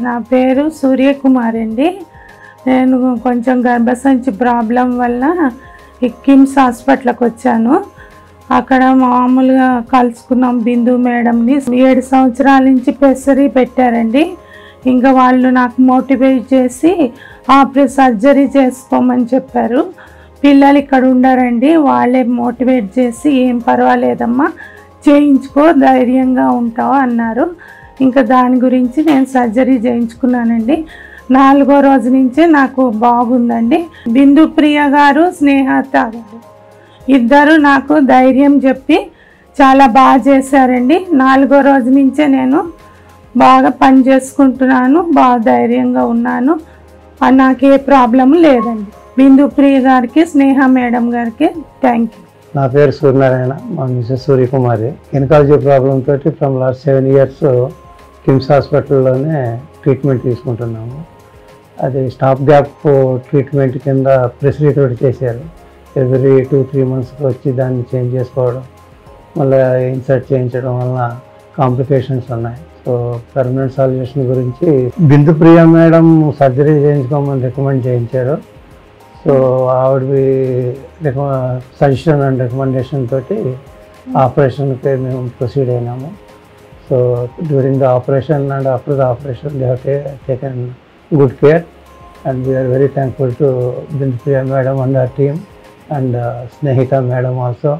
నా పేరు సూర్యకుమార్ అండి. నేను కొంచెం గర్భసంచి ప్రాబ్లం వల్ల కిమ్స్ హాస్పిటల్కి వచ్చాను. అక్కడ మామూలుగా కలుసుకున్నాం బిందు మేడంని. 7 సంవత్సరాల నుంచి పెసరీ పెట్టారండి. ఇంకా వాళ్ళు నాకు మోటివేట్ చేసి సర్జరీ చేసుకోమని చెప్పారు. పిల్లలు ఇక్కడ ఉండారండి, వాళ్ళే మోటివేట్ చేసి ఏం పర్వాలేదమ్మా చేయించుకో, ధైర్యంగా ఉంటావు అన్నారు. ఇంకా దాని గురించి నేను సర్జరీ చేయించుకున్నానండి. 4వ రోజు నుంచే నాకు బాగుందండి. బిందు ప్రియ గారు, స్నేహత గారు ఇద్దరు నాకు ధైర్యం చెప్పి చాలా బాగా చేశారండి. 4వ రోజు నుంచే నేను బాగా పని చేసుకుంటున్నాను, బాగా ధైర్యంగా ఉన్నాను. నాకు ఏ ప్రాబ్లం లేదండి. బిందు ప్రియ గారికి, స్నేహ మేడం గారికి థ్యాంక్ యూ. నా పేరు సూర్యనారాయణ, మా మిసెస్ సూర్యకుమారి. గైనకాలజీ ప్రాబ్లం తోటి ఫ్రమ్ లాస్ట్ 7 ఇయర్స్ కిమ్స్ హాస్పిటల్లోనే ట్రీట్మెంట్ తీసుకుంటున్నాము. అది స్టాప్ గ్యాప్ ట్రీట్మెంట్ కింద ప్రెసరీ తోటి చేశారు. ఎవ్రీ 2-3 మంత్స్కి వచ్చి దాన్ని చేంజ్ చేసుకోవడం, మళ్ళీ ఇన్సర్ట్ చేయించడం వలన కాంప్లికేషన్స్ ఉన్నాయి. సో పర్మనెంట్ సొల్యూషన్ గురించి బిందు ప్రియ మేడం సర్జరీ చేయించుకోమని రికమెండ్ చేయించారు. సో ఆవిడ సజెషన్ అండ్ రికమెండేషన్ తోటి ఆపరేషన్కి మేము ప్రొసీడ్ అయినాము. So during the operation and after the operation they have taken good care, and we are very thankful to Bindu Priya madam and her team, and Snehita madam also.